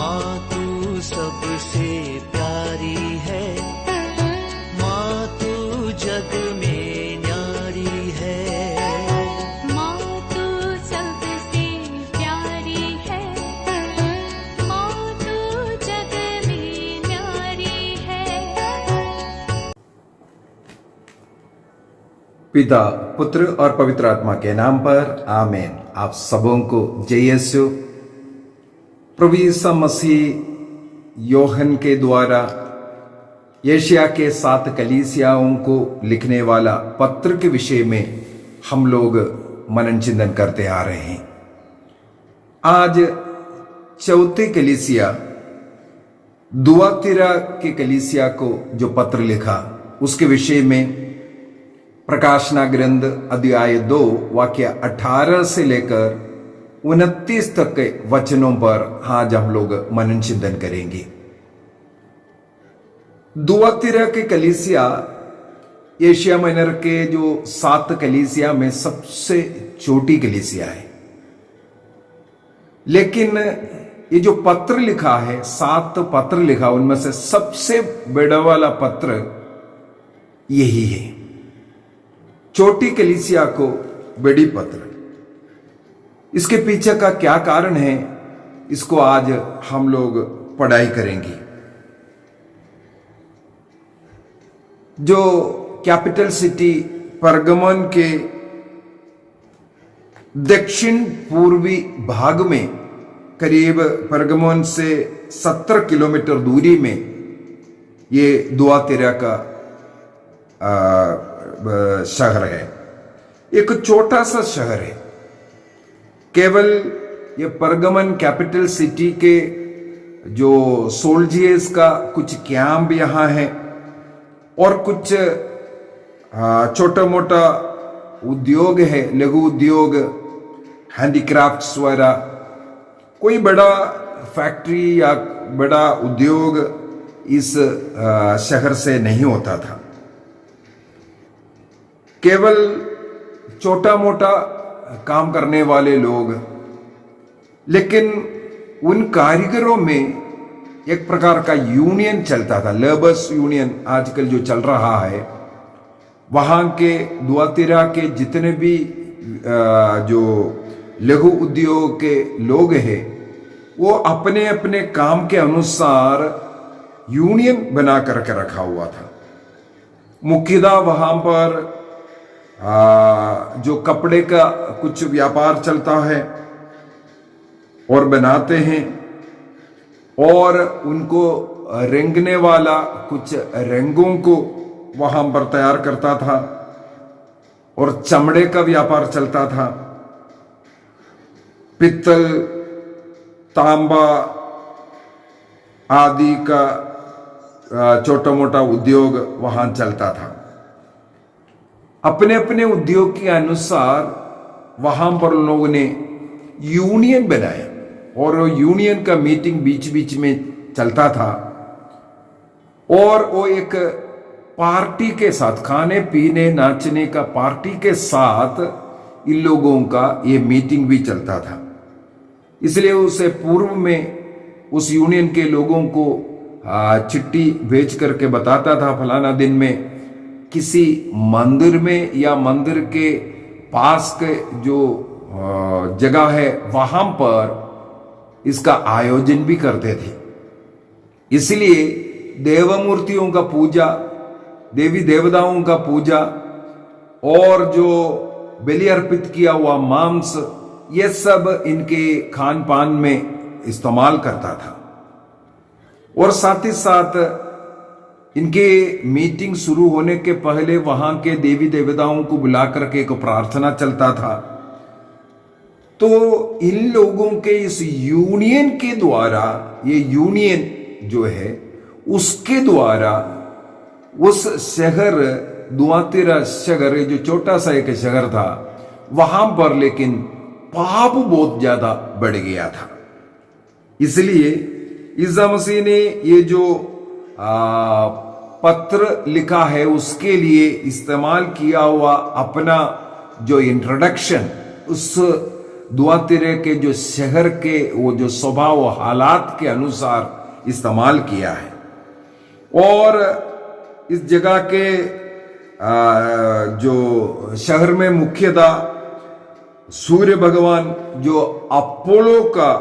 माँ तू सबसे प्यारी है, माँ तू जग में न्यारी है। माँ तू सबसे प्यारी है, माँ तू जग में न्यारी है। पिता, पुत्र और पवित्र आत्मा के नाम पर आमीन। आप सबों को जय यीशु। प्रभु यीशु मसीह योहन के द्वारा एशिया के 7 कलीसियाओं को लिखने वाला पत्र के विषय में हम लोग मनन चिंतन करते आ रहे हैं। आज चौथे कलीसिया दुआतिरा के कलीसिया को जो पत्र लिखा उसके विषय में प्रकाशना ग्रंथ अध्याय 2 वाक्य 18 से लेकर 29 तक के वचनों पर आज हम लोग मनन चिंतन करेंगे। दुआतिरा के कलीसिया एशिया माइनर के जो 7 कलीसिया में सबसे छोटी कलीसिया है, लेकिन ये जो पत्र लिखा है, 7 पत्र लिखा, उनमें से सबसे बड़ा वाला पत्र यही है। छोटी कलीसिया को बड़ी पत्र। इसके पीछे का क्या कारण है, इसको आज हम लोग पढ़ाई करेंगे। जो कैपिटल सिटी परगमन के दक्षिण पूर्वी भाग में करीब परगमन से 70 किलोमीटर दूरी में ये दुआतिरा का शहर है। एक छोटा सा शहर है। केवल ये परगमन कैपिटल सिटी के जो सोल्जियर्स का कुछ कैंप यहां है और कुछ छोटा मोटा उद्योग है, लघु उद्योग, हैंडीक्राफ्ट्स वगैरह। कोई बड़ा फैक्ट्री या बड़ा उद्योग इस शहर से नहीं होता था। केवल छोटा मोटा काम करने वाले लोग। लेकिन उन कारीगरों में एक प्रकार का यूनियन चलता था, लेबर्स यूनियन आजकल जो चल रहा है। वहां के दुआतिरा के जितने भी जो लघु उद्योग के लोग हैं, वो अपने अपने काम के अनुसार यूनियन बना करके रखा हुआ था। मुख्यतः वहां पर जो कपड़े का कुछ व्यापार चलता है और बनाते हैं, और उनको रेंगने वाला कुछ रंगों को वहां पर तैयार करता था, और चमड़े का व्यापार चलता था। पित्तल, तांबा आदि का छोटा मोटा उद्योग वहां चलता था। अपने अपने उद्योग के अनुसार वहां पर उन लोगों ने यूनियन बनाया, और यूनियन का मीटिंग बीच बीच में चलता था। और वो एक पार्टी के साथ, खाने पीने नाचने का पार्टी के साथ इन लोगों का ये मीटिंग भी चलता था। इसलिए उसे पूर्व में उस यूनियन के लोगों को चिट्ठी भेज करके बताता था, फलाना दिन में किसी मंदिर में या मंदिर के पास के जो जगह है वहां पर इसका आयोजन भी करते थे। इसलिए देवमूर्तियों का पूजा, देवी देवताओं का पूजा, और जो बलि अर्पित किया हुआ मांस, ये सब इनके खान पान में इस्तेमाल करता था। और साथ ही साथ इनके मीटिंग शुरू होने के पहले वहां के देवी देवताओं को बुला करके एक प्रार्थना चलता था। तो इन लोगों के इस यूनियन के द्वारा, ये यूनियन जो है उसके द्वारा उस शहर दुआतिरा शहर, जो छोटा सा एक शहर था, वहां पर लेकिन पाप बहुत ज्यादा बढ़ गया था। इसलिए ईसा मसीह ने ये जो पत्र लिखा है उसके लिए इस्तेमाल किया हुआ अपना जो इंट्रोडक्शन, उस दुआतिरे के जो शहर के वो जो स्वभाव हालात के अनुसार इस्तेमाल किया है। और इस जगह के जो शहर में मुख्यतः सूर्य भगवान जो अपोलो का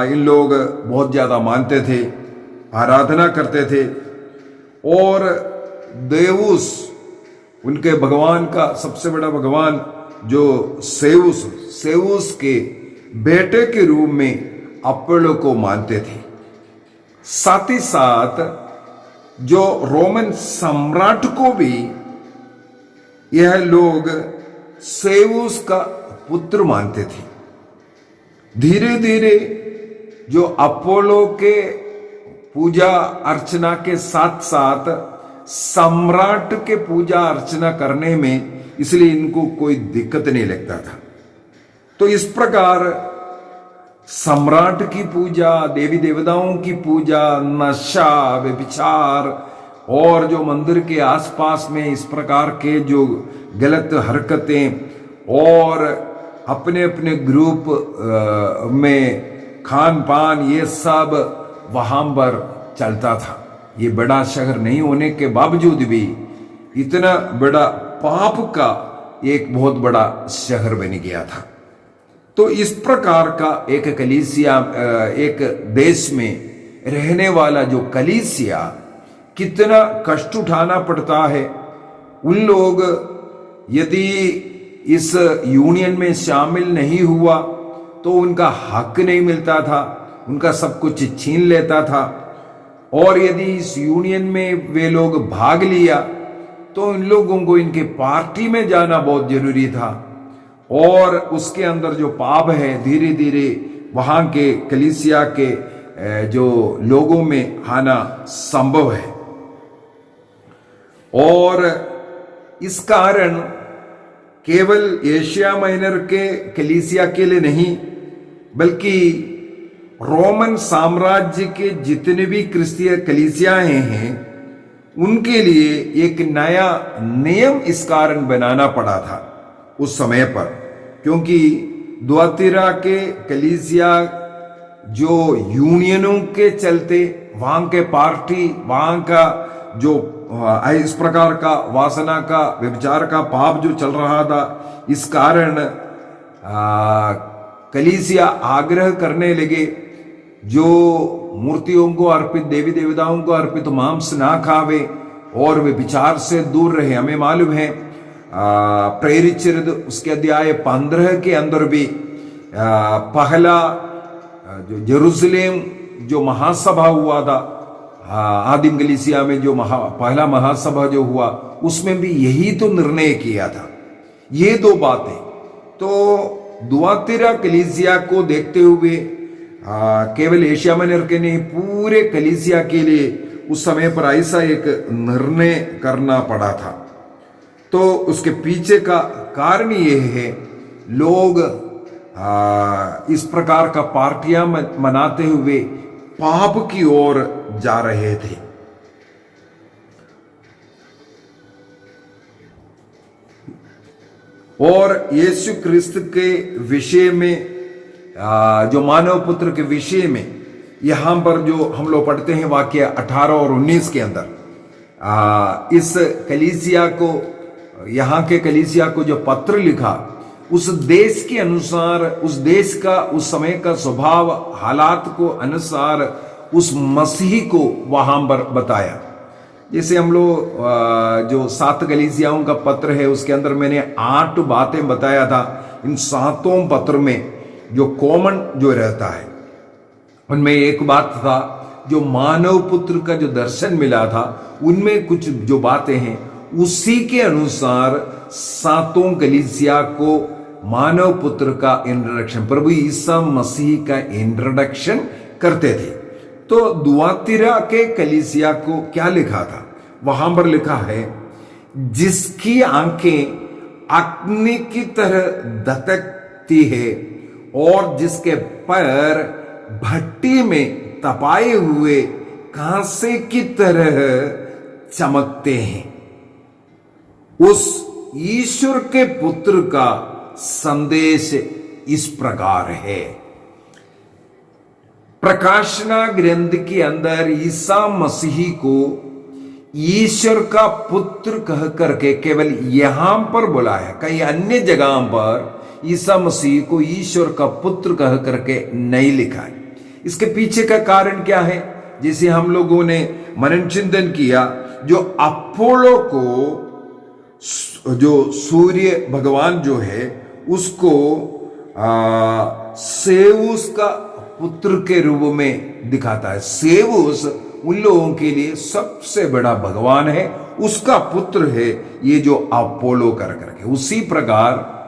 इन लोग बहुत ज्यादा मानते थे, आराधना करते थे। और देवुस उनके भगवान का सबसे बड़ा भगवान जो सेउस के बेटे के रूप में अपोलो को मानते थे। साथ ही साथ जो रोमन सम्राट को भी यह लोग सेउस का पुत्र मानते थे। धीरे धीरे जो अपोलो के पूजा अर्चना के साथ साथ सम्राट के पूजा अर्चना करने में इसलिए इनको कोई दिक्कत नहीं लगता था। तो इस प्रकार सम्राट की पूजा, देवी देवताओं की पूजा, नशा, व्यभिचार और जो मंदिर के आसपास में इस प्रकार के जो गलत हरकतें और अपने अपने ग्रुप में खान पान, ये सब वहां पर चलता था। ये बड़ा शहर नहीं होने के बावजूद भी इतना बड़ा पाप का एक बहुत बड़ा शहर बन गया था। तो इस प्रकार का एक कलीसिया, एक देश में रहने वाला जो कलीसिया कितना कष्ट उठाना पड़ता है। उन लोग यदि इस यूनियन में शामिल नहीं हुआ तो उनका हक नहीं मिलता था, उनका सब कुछ छीन लेता था। और यदि इस यूनियन में वे लोग भाग लिया तो इन लोगों को इनके पार्टी में जाना बहुत जरूरी था। और उसके अंदर जो पाप है धीरे धीरे वहां के कलीसिया के जो लोगों में आना संभव है। और इस कारण केवल एशिया माइनर के कलीसिया के लिए नहीं बल्कि रोमन साम्राज्य के जितने भी क्रिस्तीय कलीसियाएं हैं उनके लिए एक नया नियम इस कारण बनाना पड़ा था उस समय पर। क्योंकि दुआतिरा के कलीसिया जो यूनियनों के चलते वहां के पार्टी, वहां का जो इस प्रकार का वासना का, व्यभिचार का पाप जो चल रहा था, इस कारण कलीसिया आग्रह करने लगे जो मूर्तियों को अर्पित, देवी देवताओं को अर्पित मांस ना खावे और वे विचार से दूर रहे। हमें मालूम है प्रेरित चरित्र उसके अध्याय 15 के अंदर भी पहला जो जेरूसलेम जो महासभा हुआ था, आदिम कलीसिया में जो पहला महासभा जो हुआ उसमें भी यही तो निर्णय किया था। ये दो बातें तो दुआतिरा कलीसिया को देखते हुए केवल एशिया माइनर के नहीं पूरे कलीसिया के लिए उस समय पर ऐसा एक निर्णय करना पड़ा था। तो उसके पीछे का कारण ये है लोग इस प्रकार का पार्टियां मनाते हुए पाप की ओर जा रहे थे। और यीशु क्रिस्त के विषय में जो मानव पुत्र के विषय में यहां पर जो हम लोग पढ़ते हैं वाक्य 18 और 19 के अंदर इस कलीसिया को, यहां के कलीसिया को जो पत्र लिखा उस देश के अनुसार, उस देश का उस समय का स्वभाव हालात को अनुसार उस मसीह को वहां पर बताया। जैसे हम लोग जो 7 कलीसियाओं का पत्र है उसके अंदर मैंने 8 बातें बताया था। इन 7 पत्र में जो कॉमन जो रहता है उनमें एक बात था जो मानव पुत्र का जो दर्शन मिला था उनमें कुछ जो बातें हैं उसी के अनुसार 7 कलीसिया को मानव पुत्र का इंट्रोडक्शन, प्रभु ईसा मसीह का इंट्रोडक्शन करते थे। तो दुआतिरा के कलीसिया को क्या लिखा था? वहां पर लिखा है जिसकी आंखें अग्नि की तरह दतकती है और जिसके पैर भट्टी में तपाए हुए कांसे की तरह चमकते हैं। उस ईश्वर के पुत्र का संदेश इस प्रकार है। प्रकाशना ग्रंथ के अंदर ईसा मसीह को ईश्वर का पुत्र कह करके केवल यहां पर बोला है, कई अन्य जगह पर ईसा मसीह को ईश्वर का पुत्र कह करके नहीं लिखा है। इसके पीछे का कारण क्या है? जैसे हम लोगों ने मनन चिंतन किया, जो अपोलो को जो सूर्य भगवान जो है उसको सेउस का पुत्र के रूप में दिखाता है। सेउस उन लोगों के लिए सबसे बड़ा भगवान है, उसका पुत्र है ये जो अपोलो कर करके। उसी प्रकार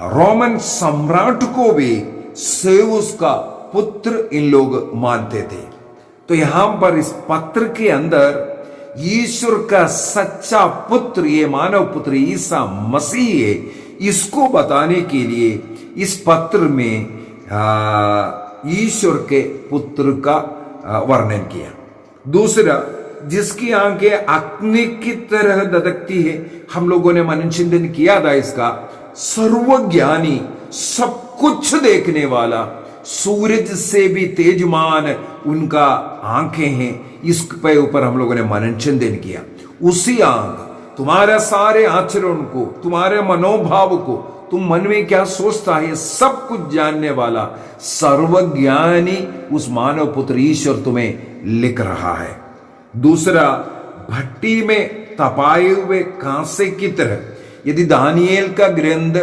रोमन सम्राट को भी सेउस का पुत्र इन लोग मानते थे। तो यहां पर इस पत्र के अंदर ईश्वर का सच्चा पुत्र, ये मानव पुत्र ईसा मसीह है, इसको बताने के लिए इस पत्र में ईश्वर के पुत्र का वर्णन किया। दूसरा, जिसकी आंखें अग्नि की तरह ददकती है, हम लोगों ने मनन चिंतन किया था इसका। सर्वज्ञानी, सब कुछ देखने वाला, सूरज से भी तेजमान उनका आंखें हैं, इस पे ऊपर हम लोगों ने मनन चिंतन किया। उसी आंख तुम्हारे सारे आचरण को, तुम्हारे मनोभाव को, तुम मन में क्या सोचता है, सब कुछ जानने वाला सर्वज्ञानी उस मानव पुत्र ईश्वर तुम्हें लिख रहा है। दूसरा, भट्टी में तपाए हुए कांसे की तरह, यदि दानियेल का ग्रंथ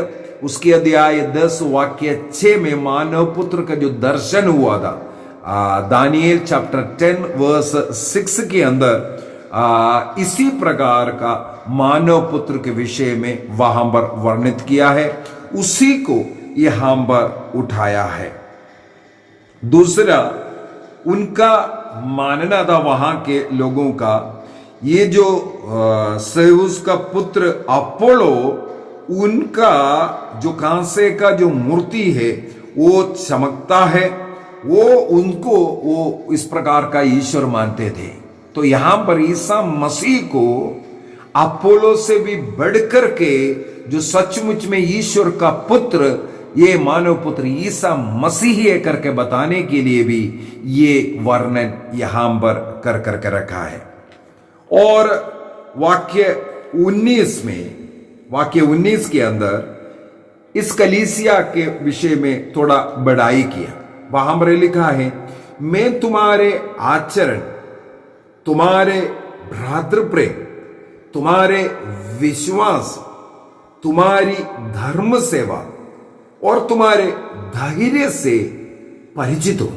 उसके अध्याय 10 वाक्य 6 में मानव पुत्र का जो दर्शन हुआ था, दानियेल चैप्टर 10 वर्स 6 के अंदर इसी प्रकार का मानव पुत्र के विषय में वहां पर वर्णित किया है, उसी को यहां पर उठाया है। दूसरा, उनका मानना था वहां के लोगों का, ये जो सेउस का पुत्र अपोलो, उनका जो कांसे का जो मूर्ति है वो चमकता है, वो उनको वो इस प्रकार का ईश्वर मानते थे। तो यहां पर ईसा मसीह को अपोलो से भी बढ़कर के जो सचमुच में ईश्वर का पुत्र, ये मानव पुत्र ईसा मसीह है करके बताने के लिए भी ये वर्णन यहां पर कर करके रखा है। और वाक्य 19 के अंदर इस कलीसिया के विषय में थोड़ा बढ़ाई किया। वहां पर लिखा है, मैं तुम्हारे आचरण, तुम्हारे भ्रातृप्रेम, तुम्हारे विश्वास, तुम्हारी धर्म सेवा और तुम्हारे धैर्य से परिचित हूं।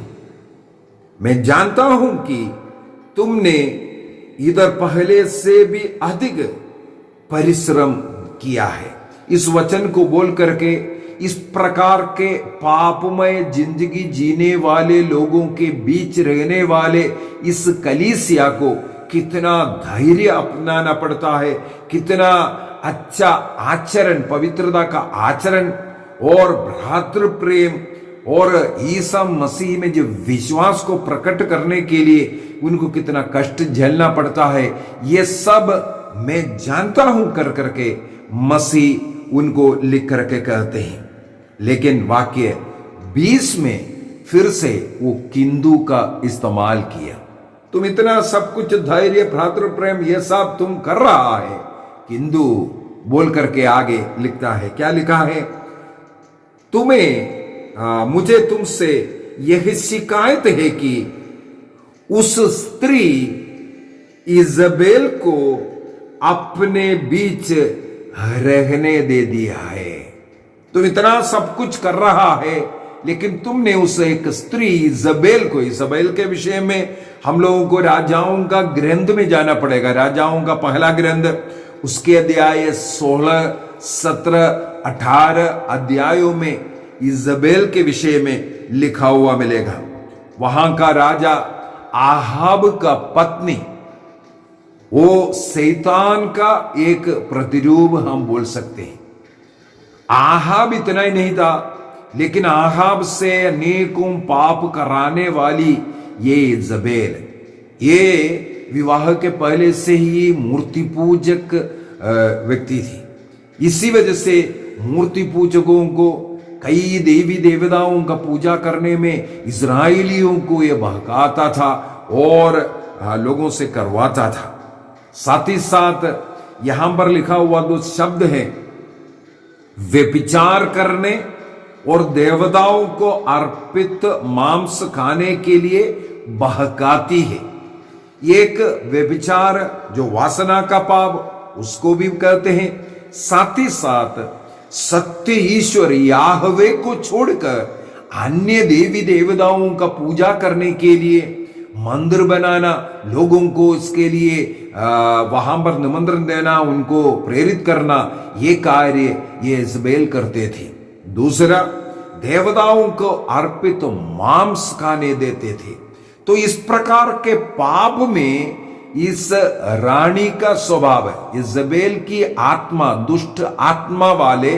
मैं जानता हूं कि तुमने इधर पहले से भी अधिक परिश्रम किया है। इस वचन को बोल करके इस प्रकार के पापमय जिंदगी जीने वाले लोगों के बीच रहने वाले इस कलीसिया को कितना धैर्य अपनाना पड़ता है, कितना अच्छा आचरण, पवित्रता का आचरण और भ्रातृ प्रेम और ईसा मसीह में जो विश्वास को प्रकट करने के लिए उनको कितना कष्ट झेलना पड़ता है, ये सब मैं जानता हूं कर करके मसीह उनको लिख करके कहते हैं। लेकिन वाक्य 20 में फिर से वो किंतु का इस्तेमाल किया। तुम इतना सब कुछ धैर्य, भ्रातृ प्रेम ये सब तुम कर रहा है, किंतु बोल करके आगे लिखता है, क्या लिखा है, मुझे तुमसे यह शिकायत है कि उस स्त्री इजबेल को अपने बीच रहने दे दिया है। तुम इतना सब कुछ कर रहा है, लेकिन तुमने उस एक स्त्री इजबेल को, इजबेल के विषय में हम लोगों को राजाओं का ग्रंथ में जाना पड़ेगा। राजाओं का पहला ग्रंथ, उसके अध्याय 16, 17, 18 अध्यायों में इजबेल के विषय में लिखा हुआ मिलेगा। वहां का राजा आहाब का पत्नी, वो शैतान का एक प्रतिरूप हम बोल सकते हैं। आहाब इतना ही नहीं था, लेकिन आहाब से अनेकों पाप कराने वाली ये इजबेल, ये विवाह के पहले से ही मूर्ति पूजक व्यक्ति थी। इसी वजह से मूर्ति पूजकों को कई देवी देवताओं का पूजा करने में इजराइलियों को यह बहकाता था और लोगों से करवाता था। साथ ही साथ यहां पर लिखा हुआ दो शब्द है, व्यभिचार करने और देवताओं को अर्पित मांस खाने के लिए बहकाती है। एक व्यभिचार जो वासना का पाप, उसको भी कहते हैं। साथ ही साथ सत्य ईश्वर याहवे को छोड़कर अन्य देवी देवताओं का पूजा करने के लिए मंदिर बनाना, लोगों को इसके लिए वहां पर निमंत्रण देना, उनको प्रेरित करना, ये कार्य ये इजबेल करते थे। दूसरा, देवताओं को अर्पित मांस खाने देते थे। तो इस प्रकार के पाप में इस रानी का स्वभाव है। इजबेल की आत्मा, दुष्ट आत्मा वाले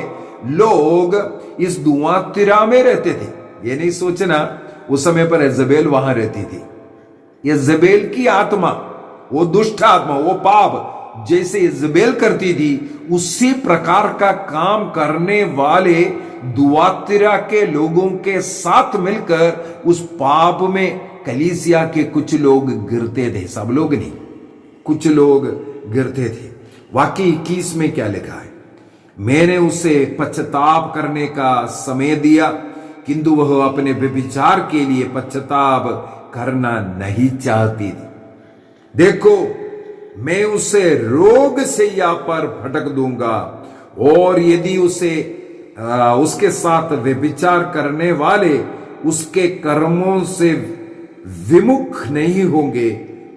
लोग इस दुआतिरा में रहते थे। ये नहीं सोचना उस समय पर इजबेल वहां रहती थी। इजबेल की आत्मा, वो दुष्ट आत्मा, वो पाप जैसे इजबेल करती थी, उसी प्रकार का काम करने वाले दुआतिरा के लोगों के साथ मिलकर उस पाप में कलीसिया के कुछ लोग गिरते थे। सब लोग नहीं, कुछ लोग गिरते थे। वाक्य 21 में क्या लिखा है, मैंने उसे पश्चाताप करने का समय दिया, किंतु वह अपने व्यभिचार के लिए पश्चाताप करना नहीं चाहती थी। देखो, मैं उसे रोग शैया पर फटक दूंगा, और यदि उसके साथ व्यभिचार करने वाले उसके कर्मों से विमुख नहीं होंगे,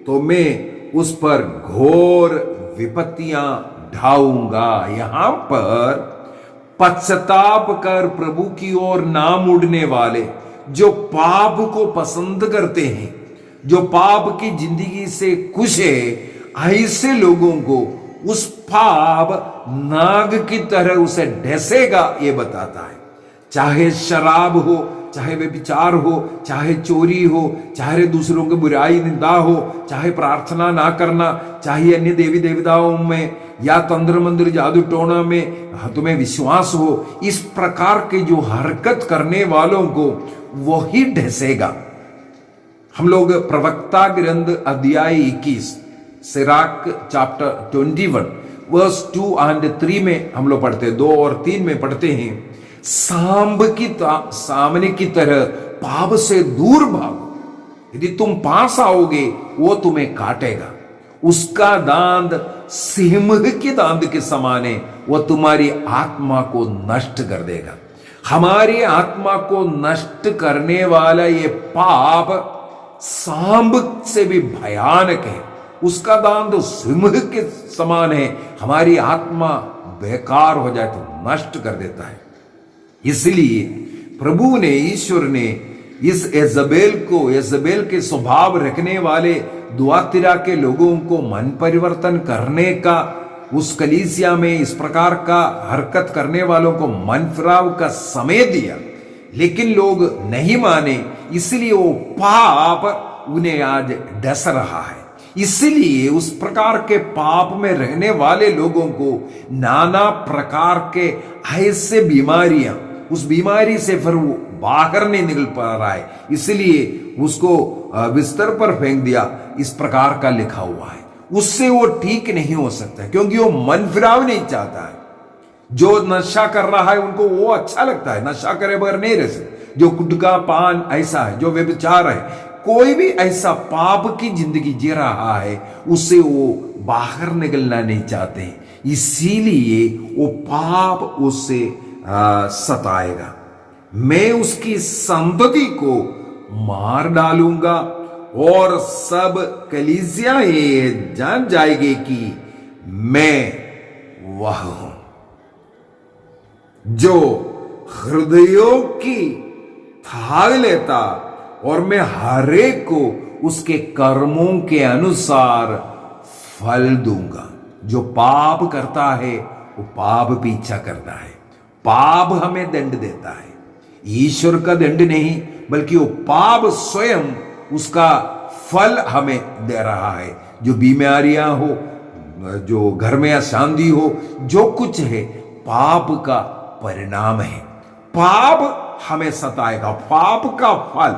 तो मैं उस पर घोर विपत्तियां ढाऊंगा। यहां पर पश्चाताप कर प्रभु की ओर ना मुड़ने वाले, जो पाप को पसंद करते हैं, जो पाप की जिंदगी से खुश है, ऐसे लोगों को उस पाप नाग की तरह उसे ढसेगा, ये बताता है। चाहे शराब हो, चाहे व्यभिचार हो, चाहे चोरी हो, चाहे दूसरों की बुराई निंदा हो, चाहे प्रार्थना ना करना, चाहे अन्य देवी देवताओं में या तंत्र मंदिर जादू टोना में तुम्हें विश्वास हो, इस प्रकार के जो हरकत करने वालों को वही ढसेगा। हम लोग प्रवक्ता ग्रंथ अध्याय 21 सिराक चैप्टर 21 वर्स 2 और 3 में हम लोग पढ़ते, 2 और 3 में पढ़ते हैं, सांब की सामने की तरह पाप से दूर भागो, यदि तुम पास आओगे वो तुम्हें काटेगा, उसका दांत सिंह के दांत के समान है, वो तुम्हारी आत्मा को नष्ट कर देगा। हमारी आत्मा को नष्ट करने वाला ये पाप सांब से भी भयानक है, उसका दांत सिंह के समान है, हमारी आत्मा बेकार हो जाए तो नष्ट कर देता है। इसलिए प्रभु ने, ईश्वर ने इस इजबेल के स्वभाव रखने वाले दुआतिरा के लोगों को मन परिवर्तन करने का, उस कलीसिया में इस प्रकार का हरकत करने वालों को मन फिराव का समय दिया, लेकिन लोग नहीं माने, इसलिए वो पाप उन्हें आज डस रहा है। इसलिए उस प्रकार के पाप में रहने वाले लोगों को नाना प्रकार के ऐसे बीमारियां, उस बीमारी से फिर वो बाहर नहीं निकल पा रहा है, इसलिए उसको बिस्तर पर फेंक दिया, इस प्रकार का लिखा हुआ है। उससे वो ठीक नहीं हो सकता, क्योंकि वो मन फिराव नहीं चाहता है। जो नशा कर रहा है उनको वो अच्छा लगता है, नशा करे बगैर नहीं रह सकते। जो गुटखा पान ऐसा है, जो व्यभिचार है, कोई भी ऐसा पाप की जिंदगी जी रहा है, उससे वो बाहर निकलना नहीं चाहते, इसीलिए वो पाप उससे सताएगा। मैं उसकी संतति को मार डालूंगा और सब कलीसिया ये जान जाएगी कि मैं वह हूं जो हृदयों की थाग लेता, और मैं हरेक को उसके कर्मों के अनुसार फल दूंगा। जो पाप करता है वो पाप पीछा करता है, पाप हमें दंड देता है, ईश्वर का दंड नहीं, बल्कि वो पाप स्वयं उसका फल हमें दे रहा है। जो बीमारियां हो, जो घर में अशांति हो, जो कुछ है पाप का परिणाम है। पाप हमें सताएगा। पाप का फल,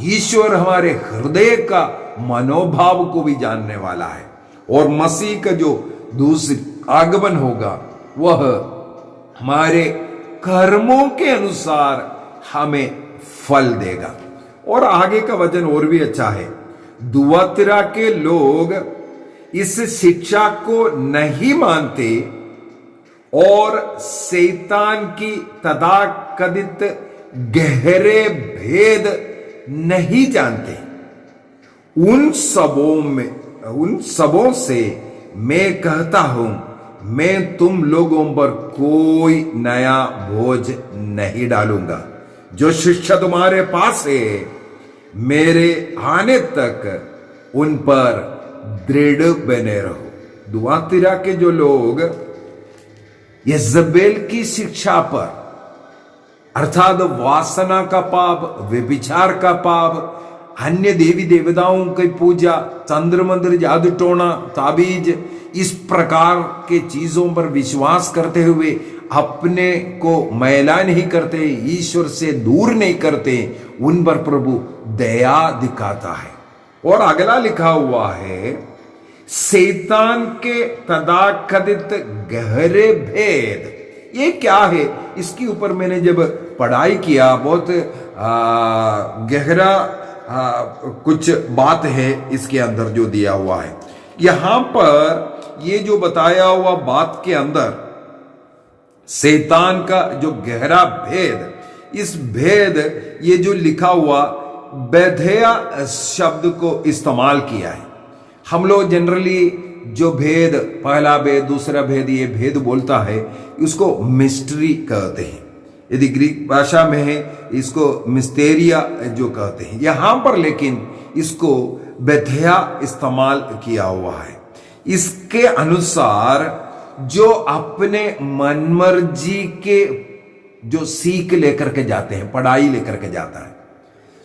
ईश्वर हमारे हृदय का मनोभाव को भी जानने वाला है, और मसीह का जो दूसरी आगमन होगा वह हमारे कर्मों के अनुसार हमें फल देगा। और आगे का वचन और भी अच्छा है, दुआतिरा के लोग इस शिक्षा को नहीं मानते और शैतान की तथाकथित गहरे भेद नहीं जानते। उन सबों से मैं कहता हूं, मैं तुम लोगों पर कोई नया बोझ नहीं डालूंगा। जो शिक्षा तुम्हारे पास है, मेरे आने तक उन पर दृढ़ बने रहो। दुआतिरा के जो लोग यजबेल की शिक्षा पर, अर्थात वासना का पाप, व्यभिचार का पाप, अन्य देवी देवताओं की पूजा, चंद्र मंदिर, जादू टोना, ताबीज, इस प्रकार के चीजों पर विश्वास करते हुए अपने को मैला नहीं करते, ईश्वर से दूर नहीं करते, उन पर प्रभु दया दिखाता है। और अगला लिखा हुआ है, शैतान के तथाकथित गहरे भेद। ये क्या है? इसके ऊपर मैंने जब पढ़ाई किया, बहुत गहरा कुछ बात है इसके अंदर जो दिया हुआ है। यहां पर ये जो बताया हुआ बात के अंदर शैतान का जो गहरा भेद, इस भेद ये जो लिखा हुआ बेधया शब्द को इस्तेमाल किया है। हम लोग जनरली जो भेद, पहला भेद, दूसरा भेद, ये भेद बोलता है, उसको मिस्ट्री कहते हैं। यदि ग्रीक भाषा में है इसको मिस्टेरिया जो कहते हैं। यहां पर लेकिन इसको बेधया इस्तेमाल किया हुआ है। इसके अनुसार जो अपने मनमर्जी के जो सीख लेकर के जाते हैं, पढ़ाई लेकर के जाता है,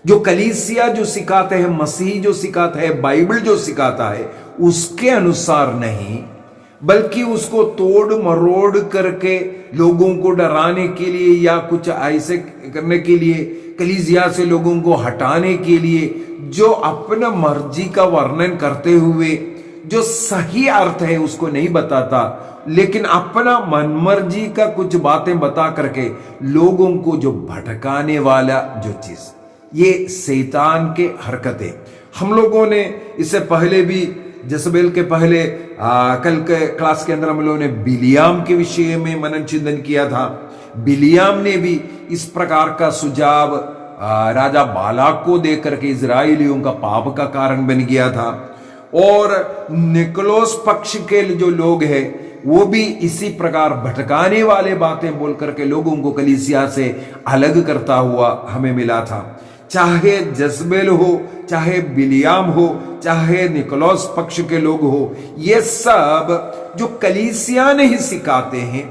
जो कलीसिया जो सिखाते हैं, मसीह जो सिखाता है, बाइबल जो सिखाता है, उसके अनुसार नहीं, बल्कि उसको तोड़ मरोड़ करके लोगों को डराने के लिए या कुछ ऐसे करने के लिए, कलीसिया से लोगों को हटाने के लिए, जो अपना मर्जी का वर्णन करते हुए जो सही अर्थ है उसको नहीं बताता, लेकिन अपना मनमर्जी का कुछ बातें बता करके लोगों को जो भटकाने वाला जो चीज, ये शैतान के हरकतें। हम लोगों ने इससे पहले भी, जसबेल के पहले कल के क्लास के अंदर हम लोगों ने बिलियाम के विषय में मनन चिंतन किया था। बिलियाम ने भी इस प्रकार का सुझाव राजा बालाक को देकर के इजराइलियों का पाप का कारण बन गया था। और निकोलोस पक्ष के जो लोग हैं वो भी इसी प्रकार भटकाने वाले बातें बोल करके लोगों को कलीसिया से अलग करता हुआ हमें मिला था। चाहे जसबेल हो, चाहे बिलियाम हो, चाहे निकोलोस पक्ष के लोग हो, ये सब जो कलीसिया नहीं सिखाते हैं,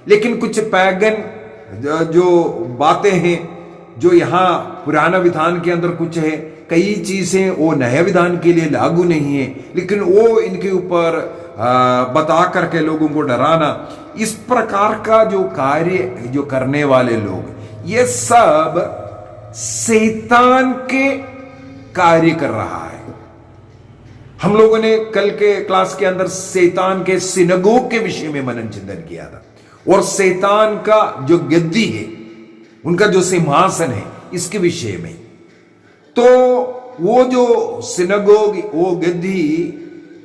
लेकिन कुछ पैगन जो बातें हैं जो यहाँ पुराना विधान के अंदर कुछ है, कई चीजें वो नया विधान के लिए लागू नहीं है, लेकिन वो इनके ऊपर बता करके लोगों को डराना, इस प्रकार का जो कार्य जो करने वाले लोग, ये सब शैतान के कार्य कर रहा है। हम लोगों ने कल के क्लास के अंदर शैतान के सिनगोग के विषय में मनन चिंतन किया था, और शैतान का जो गद्दी है, उनका जो सिंहासन है, इसके विषय में। तो वो जो सिनगोग, वो गद्दी,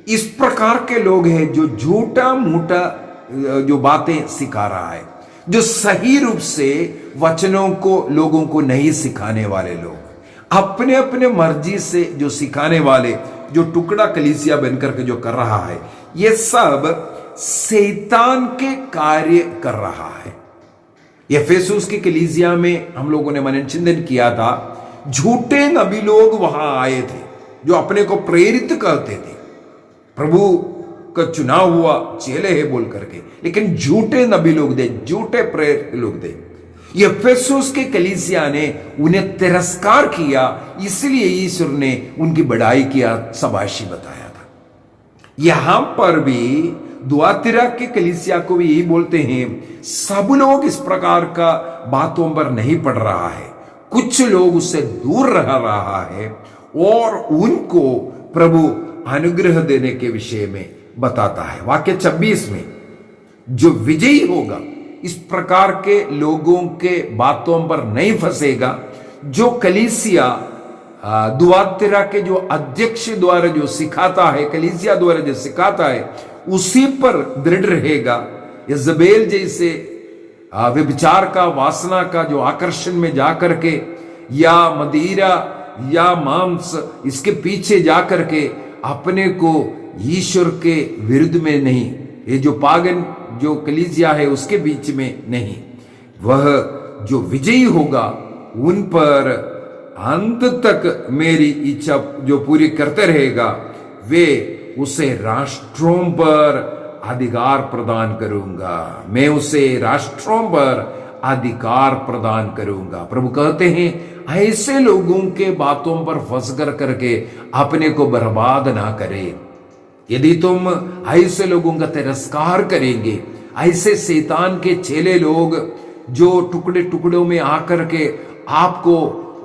इस प्रकार के लोग हैं जो झूठा मूठा जो बातें सिखा रहा है, जो सही रूप से वचनों को लोगों को नहीं सिखाने वाले लोग, अपने अपने मर्जी से जो सिखाने वाले, जो टुकड़ा कलीसिया बनकर के जो कर रहा है, ये सब शैतान के कार्य कर रहा है। एफेसुस की कलीसिया में हम लोगों ने मनन चिंतन किया था, झूठे नबी लोग वहां आए थे जो अपने को प्रेरित कहते थे, प्रभु का चुना हुआ चेले है बोल करके, लेकिन झूठे नबी लोग थे, झूठे प्रेरित लोग थे। एफेसुस के कलीसिया ने उन्हें तिरस्कार किया, इसलिए ईश्वर ने उनकी बड़ाई किया, शाबाशी बताया था। यहां पर भी दुआतिरा की कलीसिया को भी यही बोलते हैं, सब लोग इस प्रकार का बातों पर नहीं पड़ रहा है, कुछ लोग उससे दूर रह रहा है और उनको प्रभु अनुग्रह देने के विषय में बताता है। वाक्य 26 में जो विजयी होगा इस प्रकार के लोगों के बातों पर नहीं फंसेगा, जो कलीसिया दुआतिरा के जो अध्यक्ष द्वारा जो सिखाता है, कलीसिया द्वारा जो सिखाता है उसी पर दृढ़ रहेगा। यजबेल जैसे व्यभिचार का, वासना का जो आकर्षण में जाकर के या मदिरा या मांस इसके पीछे जाकर के अपने को ईश्वर के विरुद्ध में नहीं, ये जो पागन जो कलीसिया है उसके बीच में नहीं, वह जो विजयी होगा उन पर अंत तक मेरी इच्छा जो पूरी करते रहेगा, वे उसे राष्ट्रों पर अधिकार प्रदान करूंगा, मैं उसे राष्ट्रों पर अधिकार प्रदान करूंगा। प्रभु कहते हैं ऐसे लोगों के बातों पर फंस करके अपने को बर्बाद ना करें। यदि तुम ऐसे लोगों का तिरस्कार करेंगे, ऐसे शैतान के चेले लोग जो टुकड़े टुकड़ों में आकर के आपको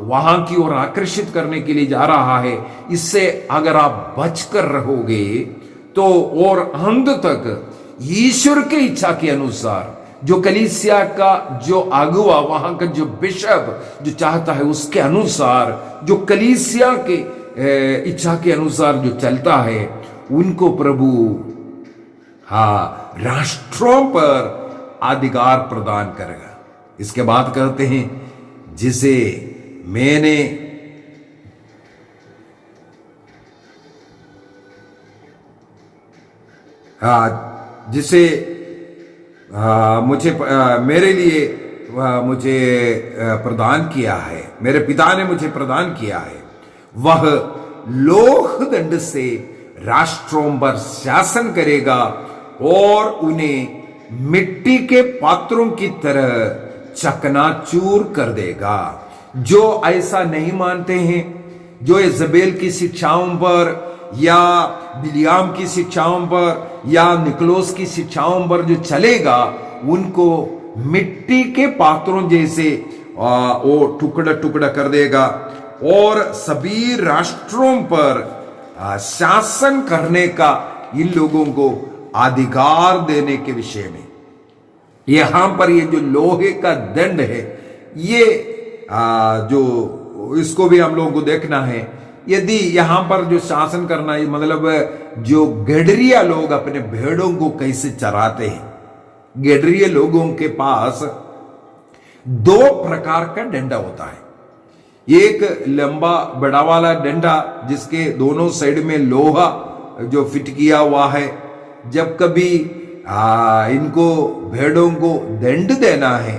वहां की ओर आकर्षित करने के लिए जा रहा है, इससे अगर आप बचकर रहोगे तो और अंत तक ईश्वर की इच्छा के अनुसार जो कलीसिया का जो अगुवा, वहां का जो बिशप जो चाहता है उसके अनुसार, जो कलीसिया के इच्छा के अनुसार जो चलता है, उनको प्रभु राष्ट्रों पर अधिकार प्रदान करेगा। इसके बाद कहते हैं जिसे मैंने जिसे मुझे मेरे लिए मुझे प्रदान किया है, मेरे पिता ने मुझे प्रदान किया है, वह लोह दंड से राष्ट्रों पर शासन करेगा और उन्हें मिट्टी के पात्रों की तरह चकनाचूर कर देगा। जो ऐसा नहीं मानते हैं, जो यजेबेल की शिक्षाओं पर या बिलियाम की शिक्षाओं पर या निकोलास की शिक्षाओं पर जो चलेगा, उनको मिट्टी के पात्रों जैसे वो टुकड़ा टुकड़ा कर देगा और सभी राष्ट्रों पर शासन करने का इन लोगों को अधिकार देने के विषय में। यहां पर ये जो लोहे का दंड है, ये जो इसको भी हम लोगों को देखना है। यदि यहां पर जो शासन करना है, मतलब जो गेडरिया लोग अपने भेड़ों को कैसे चराते हैं, गेडरिया लोगों के पास दो प्रकार का डंडा होता है। एक लंबा बड़ा वाला डंडा जिसके दोनों साइड में लोहा जो फिट किया हुआ है। जब कभी इनको भेड़ों को दंड देना है,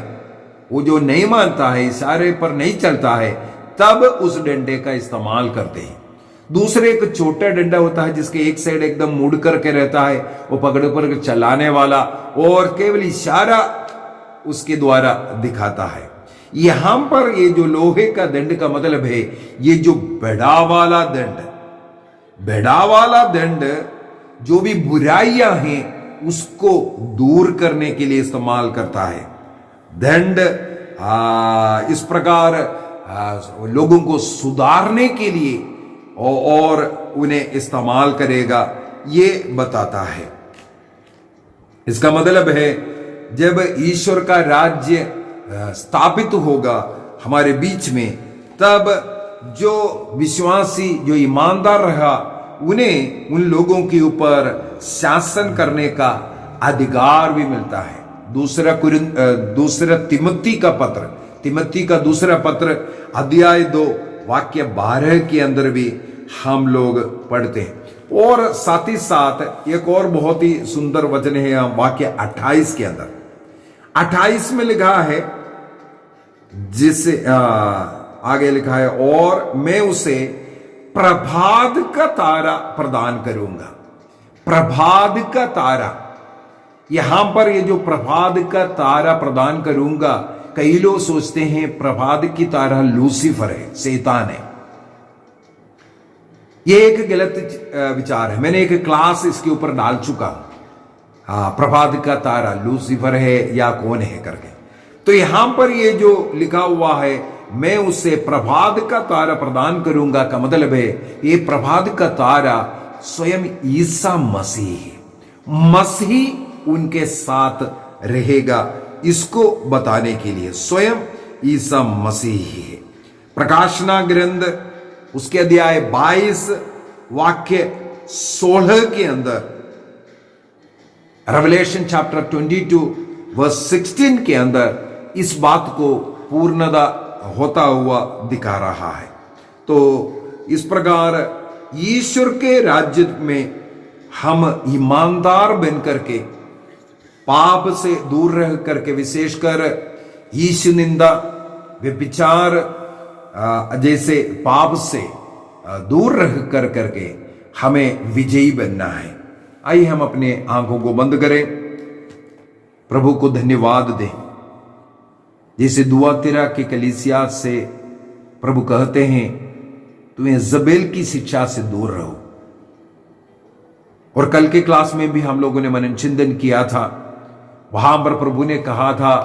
वो जो नहीं मानता है, इशारे पर नहीं चलता है, तब उस डंडे का इस्तेमाल करते हैं। दूसरे एक छोटा डंडा होता है जिसके एक साइड एकदम मुड़ करके रहता है, वो पकड़ कर चलाने वाला और केवल इशारा उसके द्वारा दिखाता है। यहां पर ये जो लोहे का दंड का मतलब है, ये जो बड़ा वाला दंड जो भी बुराइयां हैं उसको दूर करने के लिए इस्तेमाल करता है। दंड इस प्रकार लोगों को सुधारने के लिए और उन्हें इस्तेमाल करेगा, ये बताता है। इसका मतलब है जब ईश्वर का राज्य स्थापित होगा हमारे बीच में, तब जो विश्वासी जो ईमानदार रहा, उन्हें उन लोगों के ऊपर शासन करने का अधिकार भी मिलता है। दूसरा तिमोथी का पत्र, तिमोथी का दूसरा पत्र अध्याय 2 वाक्य 12 के अंदर भी हम लोग पढ़ते हैं। और साथ ही साथ एक और बहुत ही सुंदर वचन है वाक्य 28 के अंदर। 28 में लिखा है, जिसे आगे लिखा है, और मैं उसे प्रभात का तारा प्रदान करूंगा। प्रभात का तारा, यहां पर ये जो प्रभात का तारा प्रदान करूंगा, कई लोग सोचते हैं प्रभात की तारा लूसीफर है, शैतान है। ये एक गलत विचार है। मैंने एक क्लास इसके ऊपर डाल चुका हूं। प्रभात का तारा लूसीफर है या कौन है करके। तो यहां पर ये जो लिखा हुआ है मैं उसे प्रभात का तारा प्रदान करूंगा का मतलब है ये प्रभात का तारा स्वयं ईसा मसीह है। मसीह उनके साथ रहेगा इसको बताने के लिए स्वयं ईसा मसीह है। प्रकाशना ग्रंथ उसके अध्याय 22 वाक्य 16 के अंदर, रेवलेशन चैप्टर 22 वर्स 16 के अंदर इस बात को पूर्णता होता हुआ दिखा रहा है। तो इस प्रकार ईश्वर के राज्य में हम ईमानदार बन करके पाप से दूर रह करके विशेषकर ईश्वर निंदा व्यभिचार जैसे पाप से दूर रह कर करके हमें विजयी बनना है। आइए हम अपने आंखों को बंद करें, प्रभु को धन्यवाद दें। जैसे दुआतिरा की कलीसिया से प्रभु कहते हैं तुम्हें जबेल की शिक्षा से दूर रहो। और कल के क्लास में भी हम लोगों ने मनन चिंतन किया था, वहां पर प्रभु ने कहा था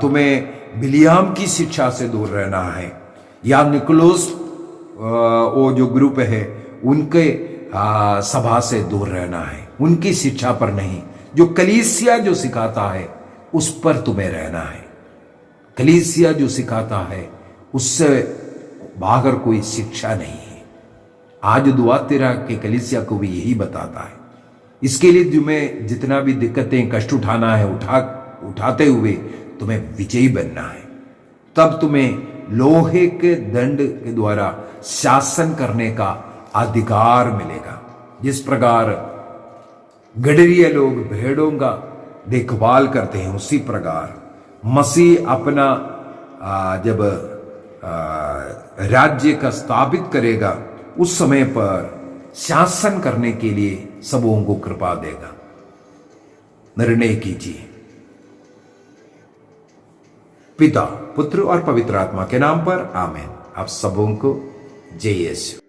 तुम्हें बिलियाम की शिक्षा से दूर रहना है, या निकोलस वो जो ग्रुप है उनके सभा से दूर रहना है, उनकी शिक्षा पर नहीं। जो कलीसिया जो सिखाता है उस पर तुम्हें रहना है। कलीसिया जो सिखाता है उससे बाहर कोई शिक्षा नहीं है। आज दुआतिरा के कलीसिया को भी यही बताता है। इसके लिए तुम्हें जितना भी दिक्कतें कष्ट उठाना है उठाते हुए तुम्हें विजयी बनना है। तब तुम्हें लोहे के दंड के द्वारा शासन करने का अधिकार मिलेगा। जिस प्रकार गडरिया लोग भेड़ों का देखभाल करते हैं उसी प्रकार मसीह अपना जब राज्य का स्थापित करेगा उस समय पर शासन करने के लिए सबों को कृपा देगा। निर्णय कीजिए। पिता पुत्र और पवित्र आत्मा के नाम पर आमीन। आप सबों को जय यीशु।